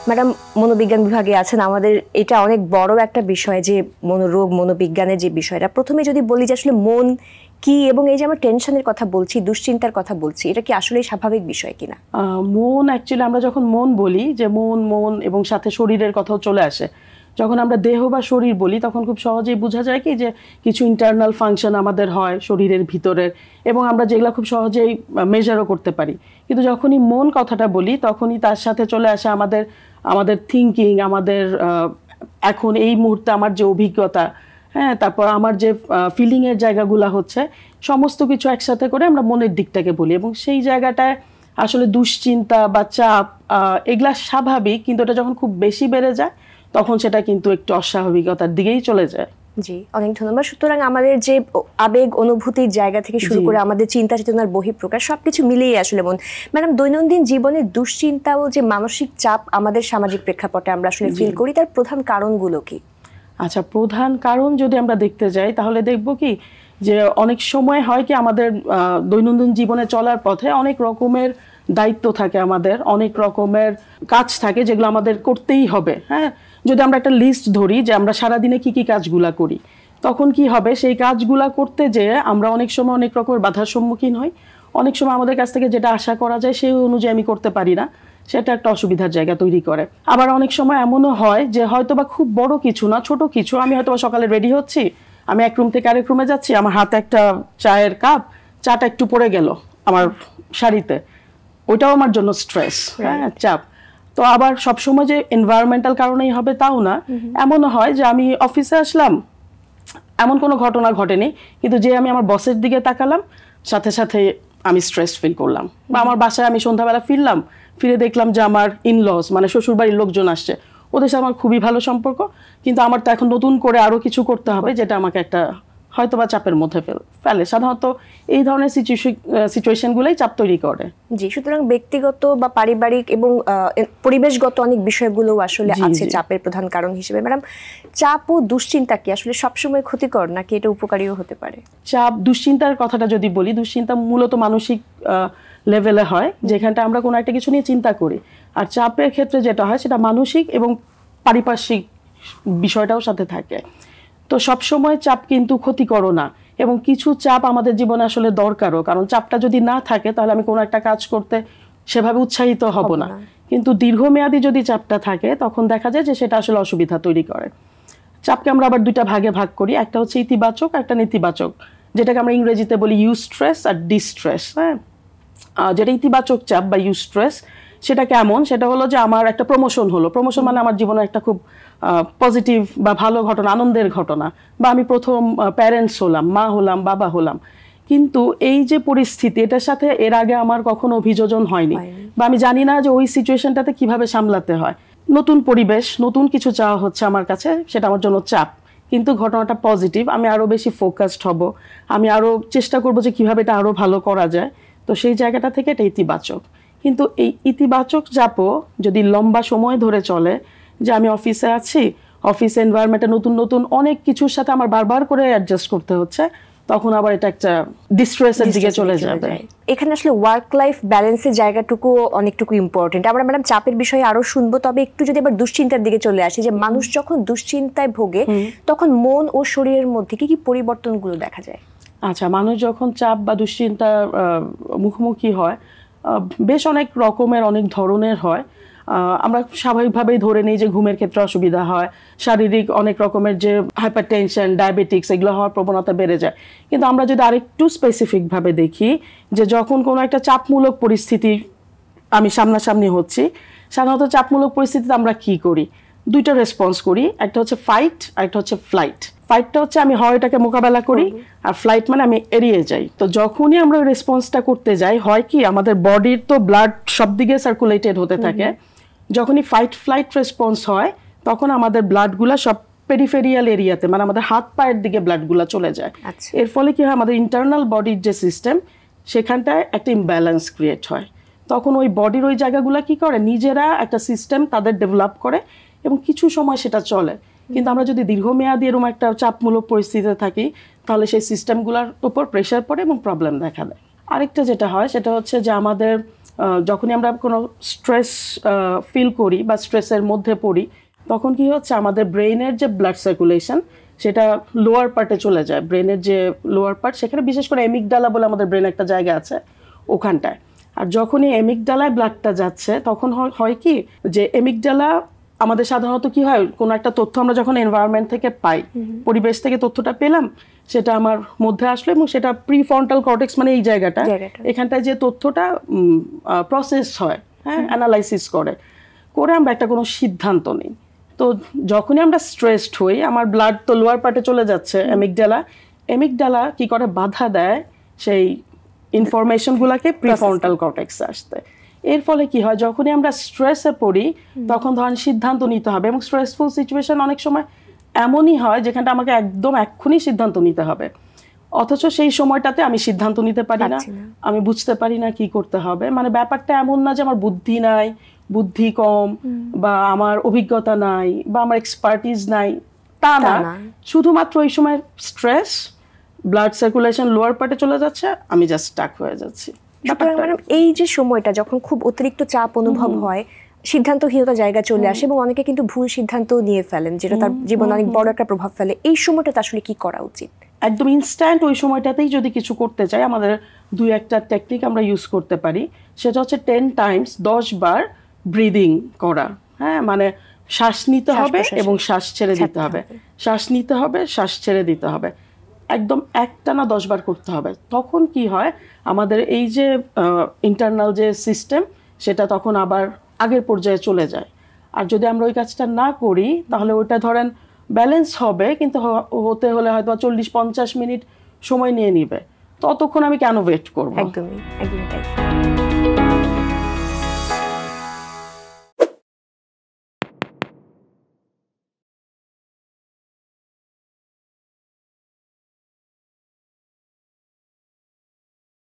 Madam মনোবিজ্ঞান বিভাগে আছেন, আমাদের এটা অনেক বড় একটা বিষয় যে মনোরোগ মনোবিজ্ঞানের যে বিষয়টা। প্রথমে যদি বলি যে আসলে মন কি, এবং এই যে আমরা টেনশনের কথা বলছি, দুশ্চিন্তার কথা বলছি, এটা কি আসলে স্বাভাবিক বিষয় কিনা? মন অ্যাকচুয়ালি আমরা যখন মন বলি যে মন এবং সাথে শরীরের কথাও চলে আসে। যখন আমরা দেহ বা শরীর বলি তখন খুব সহজেই বোঝা যায় কি যে কিছু ইন্টারনাল ফাংশন আমাদের হয় শরীরের ভিতরের, এবং আমরা যেগুলো খুব সহজেই মেজারও করতে পারি। কিন্তু যখনই মন কথাটা বলি তখনই তার সাথে চলে আসে আমাদের থিঙ্কিং, আমাদের এখন এই মুহূর্তে আমার যে অভিজ্ঞতা, হ্যাঁ, তারপর আমার যে ফিলিংয়ের জায়গাগুলো হচ্ছে, সমস্ত কিছু একসাথে করে আমরা মনের দিকটাকে বলি। এবং সেই জায়গাটায় আসলে দুশ্চিন্তা বা চাপ এগুলা স্বাভাবিক, কিন্তু এটা যখন খুব বেশি বেড়ে যায় তখন সেটা কিন্তু একটু অস্বাভাবিকতার দিকেই চলে যায়। জি, অনেক ধন্যবাদ। সুতরাং আমাদের যে আবেগ অনুভূতির জায়গা থেকে শুরু করে আমাদের চিন্তা চেতনার বহিঃপ্রকাশ সবকিছু মিলিয়ে আসলে মন। ম্যাডাম, দৈনন্দিন জীবনে দুশ্চিন্তা ও যে মানসিক চাপ আমাদের সামাজিক প্রেক্ষাপটে আমরা আসলে ফিল করি, তার প্রধান কারণগুলো কি? আচ্ছা, প্রধান কারণ যদি আমরা দেখতে যাই তাহলে দেখব কি যে অনেক সময় হয় কি আমাদের দৈনন্দিন জীবনে চলার পথে অনেক রকমের দায়িত্ব থাকে, আমাদের অনেক রকমের কাজ থাকে যেগুলো আমাদের করতেই হবে। হ্যাঁ, যদি আমরা একটা লিস্ট ধরি যে আমরা সারাদিনে কি কি কাজগুলা করি, তখন কি হবে সেই কাজগুলা করতে যেয়ে আমরা অনেক সময় অনেক রকমের বাধার সম্মুখীন হই। অনেক সময় আমাদের কাছ থেকে যেটা আশা করা যায় সেই অনুযায়ী আমি করতে পারি না, সেটা একটা অসুবিধার জায়গা তৈরি করে। আবার অনেক সময় এমনও হয় যে হয়তোবা খুব বড় কিছু না, ছোট কিছু, আমি হয়তোবা সকালে রেডি হচ্ছি, আমি এক রুম থেকে আরেক রুমে যাচ্ছি, আমার হাতে একটা চায়ের কাপ, চাটা একটু পড়ে গেল আমার শাড়িতে, ওইটাও আমার জন্য স্ট্রেস, হ্যাঁ, চাপ। তো আবার সবসময় যে এনভায়রনমেন্টাল কারণেই হবে তাও না, এমনও হয় যে আমি অফিসে আসলাম, এমন কোনো ঘটনা ঘটেনি, কিন্তু যে আমি আমার বসের দিকে তাকালাম সাথে সাথে আমি স্ট্রেস ফিল করলাম। বা আমার বাসায় আমি সন্ধ্যাবেলা ফিরলাম, ফিরে দেখলাম যে আমার ইনলস মানে শ্বশুরবাড়ির লোকজন আসছে, ওদের সাথে আমার খুবই ভালো সম্পর্ক, কিন্তু আমার তো এখন নতুন করে আরও কিছু করতে হবে যেটা আমাকে একটা হয়তো বা চাপের মধ্যে ফেলে। সাধারণত এই ধরনের সিচুয়েশনগুলোই চাপ তৈরি করে। জি, সুতরাং ব্যক্তিগত বা পারিবারিক এবং পরিবেশগত অনেক বিষয়গুলো আসলে আছে চাপের প্রধান কারণ হিসেবে। ম্যাডাম, চাপ ও দুশ্চিন্তা কি আসলে সবসময় ক্ষতিকর নাকি এটা উপকারীও হতে পারে? চাপ, দুশ্চিন্তার কথাটা যদি বলি, দুশ্চিন্তা মূলত মানসিক লেভেলে হয়, যেখানটা আমরা কোনো একটা কিছু নিয়ে চিন্তা করি। আর চাপের ক্ষেত্রে যেটা হয় সেটা মানসিক এবং পারিপার্শ্বিক বিষয়টাও সাথে থাকে। তো সবসময় চাপ কিন্তু ক্ষতিকরও না, এবং কিছু চাপ আমাদের জীবনে আসলে দরকারও, কারণ চাপটা যদি না থাকে তাহলে আমি কোনো একটা কাজ করতে সেভাবে উৎসাহিত হব না। কিন্তু দীর্ঘমেয়াদী যদি চাপটা থাকে তখন দেখা যায় যে সেটা আসলে অসুবিধা তৈরি করে। চাপকে আমরা আবার দুইটা ভাগে ভাগ করি, একটা হচ্ছে ইতিবাচক, একটা নেতিবাচক, যেটাকে আমরা ইংরেজিতে বলি ইউস্ট্রেস আর ডিস্ট্রেস। হ্যাঁ, যেটা ইতিবাচক চাপ বা ইউস্ট্রেস, সেটা কেমন? সেটা হলো যে আমার একটা প্রমোশন হলো, প্রমোশন মানে আমার জীবনে একটা খুব পজিটিভ বা ভালো ঘটনা, আনন্দের ঘটনা, বা আমি প্রথম প্যারেন্টস হলাম, মা হলাম, বাবা হলাম। কিন্তু এই যে পরিস্থিতি, এটার সাথে এর আগে আমার কখনো অভিযোজন হয়নি, বা আমি জানি না যে ওই সিচুয়েশনটাতে কিভাবে সামলাতে হয়। নতুন পরিবেশ, নতুন কিছু চাওয়া হচ্ছে আমার কাছে, সেটা আমার জন্য চাপ। কিন্তু ঘটনাটা পজিটিভ, আমি আরও বেশি ফোকাসড হব, আমি আরও চেষ্টা করবো যে কীভাবে এটা আরও ভালো করা যায়। তো সেই জায়গাটা থেকে এটা ইতিবাচক। কিন্তু এই ইতিবাচক চাপও যদি লম্বা সময় ধরে চলে, যে আমি অফিসে আছি, অফিস এনভায়রনমেন্টে নতুন নতুন অনেক কিছুর সাথে আমার বারবার করে অ্যাডজাস্ট করতে হচ্ছে, তখন আবার এটা একটা ডিস্ট্রেসের দিকে চলে যাবে। এখানে আসলে ওয়ার্ক লাইফ ব্যালেন্সের জায়গাটুকু অনেকটুকু ইম্পর্টেন্ট। আমরা ম্যাডাম চাপের বিষয়ে আরো শুনবো, তবে একটু যদি আবার দুশ্চিন্তার দিকে চলে আসি, যে মানুষ যখন দুশ্চিন্তায় ভোগে তখন মন ও শরীরের মধ্যে কি কি পরিবর্তনগুলো দেখা যায়? আচ্ছা, মানুষ যখন চাপ বা দুশ্চিন্তার মুখোমুখি হয়, বেশ অনেক রকমের, অনেক ধরনের হয়। আমরা স্বাভাবিকভাবেই ধরে নিই যে ঘুমের ক্ষেত্রে অসুবিধা হয়, শারীরিক অনেক রকমের যে হাইপারটেনশন, ডায়াবেটিক্স, এগুলো হওয়ার প্রবণতা বেড়ে যায়। কিন্তু আমরা যদি আরেকটু স্পেসিফিকভাবে দেখি, যে যখন কোনো একটা চাপমূলক পরিস্থিতি আমি সামনাসামনি হচ্ছি, সাধারণত চাপমূলক পরিস্থিতিতে আমরা কি করি? দুইটা রেসপন্স করি, একটা হচ্ছে ফাইট আর একটা হচ্ছে ফ্লাইট। ফাইটটা হচ্ছে আমি হয় এটাকে মোকাবেলা করি, আর ফ্লাইট মানে আমি এড়িয়ে যাই। তো যখনই আমরা ওই রেসপন্সটা করতে যাই, হয় কি আমাদের বডির তো ব্লাড সব দিকে সার্কুলেটেড হতে থাকে, যখনই ফাইট ফ্লাইট রেসপন্স হয় তখন আমাদের ব্লাডগুলা সব পেরিফেরিয়াল এরিয়াতে, মানে আমাদের হাত পায়ের দিকে ব্লাডগুলা চলে যায়। এর ফলে কি হয়, আমাদের ইন্টারনাল বডির যে সিস্টেম, সেখানটায় একটা ইমব্যালেন্স ক্রিয়েট হয়। তখন ওই বডির ওই জায়গাগুলো কি করে, নিজেরা একটা সিস্টেম তাদের ডেভেলপ করে, এবং কিছু সময় সেটা চলে। কিন্তু আমরা যদি দীর্ঘমেয়াদী এরকম একটা চাপমূলক পরিস্থিতিতে থাকি, তাহলে সেই সিস্টেমগুলোর উপর প্রেশার পড়ে এবং প্রবলেম দেখা দেয়। আরেকটা যেটা হয় সেটা হচ্ছে যে আমাদের যখনই আমরা কোনো স্ট্রেস ফিল করি বা স্ট্রেসের মধ্যে পড়ি, তখন কি হচ্ছে আমাদের ব্রেইনের যে ব্লাড সার্কুলেশন সেটা লোয়ার পার্টে চলে যায়। ব্রেনের যে লোয়ার পার্ট, সেখানে বিশেষ করে এমিগডালা বলে আমাদের ব্রেনে একটা জায়গা আছে ওখানটায়। আর যখনই এমিগডালায় ব্লাডটা যাচ্ছে তখন হয় কি যে এমিগডালা আমাদের সাধারণত কি হয়, কোনো একটা তথ্য আমরা যখন এনভায়রনমেন্ট থেকে পাই, পরিবেশ থেকে তথ্যটা পেলাম, সেটা আমার মধ্যে আসলো এবং সেটা প্রিফ্রন্টাল কর্টেক্স মানে এই জায়গাটা, এখানটায় যে তথ্যটা প্রসেস হয়, হ্যাঁ, অ্যানালাইসিস করে আমরা একটা কোনো সিদ্ধান্ত নিই। তো যখনই আমরা স্ট্রেসড হই, আমার ব্লাড তো লোয়ার পার্টে চলে যাচ্ছে, এমিগডালা কি করে বাধা দেয় সেই ইনফরমেশনগুলোকে প্রিফ্রন্টাল কর্টেক্সে আসতে। এর ফলে কি হয়, যখনই আমরা স্ট্রেসে পড়ি তখন ধরেন সিদ্ধান্ত নিতে হবে, এবং স্ট্রেসফুল সিচুয়েশন অনেক সময় এমনই হয় যেখানটা আমাকে একদম এক্ষুনি সিদ্ধান্ত নিতে হবে, অথচ সেই সময়টাতে আমি সিদ্ধান্ত নিতে পারি না, আমি বুঝতে পারি না কি করতে হবে। মানে ব্যাপারটা এমন না যে আমার বুদ্ধি নাই, বুদ্ধি কম, বা আমার অভিজ্ঞতা নাই, বা আমার এক্সপার্টিস নাই, তা না, শুধুমাত্র ওই সময় স্ট্রেস, ব্লাড সার্কুলেশন লোয়ার পার্টে চলে যাচ্ছে, আমি জাস্ট স্টাক হয়ে যাচ্ছি। এই যে সময়টা যখন খুব অতিরিক্ত চাপ অনুভব হয়, সিদ্ধান্তহীনতা জায়গা চলে আসে এবং অনেকে কিন্তু ভুল সিদ্ধান্ত নিয়ে ফেলেন, যেটা তার জীবনে অনেক বড় একটা প্রভাব ফেলে। এই সময়টাতে আসলে কি করা উচিত? একদম ইনস্ট্যান্ট ওই সময়টাতেই যদি কিছু করতে চাই, আমাদের 2-1টা টেকনিক আমরা ইউজ করতে পারি। সেটা হচ্ছে 10 টাইমস 10 বার ব্রিদিং করা। হ্যাঁ, মানে শ্বাস নিতে হবে এবং শ্বাস ছেড়ে দিতে হবে, শ্বাস নিতে হবে, শ্বাস ছেড়ে দিতে হবে, একদম একটানা 10 বার করতে হবে। তখন কি হয়, আমাদের এই যে ইন্টারনাল যে সিস্টেম সেটা তখন আবার আগের পর্যায়ে চলে যায়। আর যদি আমরা ওই কাজটা না করি তাহলে ওইটা ধরেন ব্যালেন্স হবে, কিন্তু হতে হলে হয়তো 40-50 মিনিট সময় নিয়ে নিবে। ততক্ষণ আমি কেন ওয়েট করবো? একদমই তাই।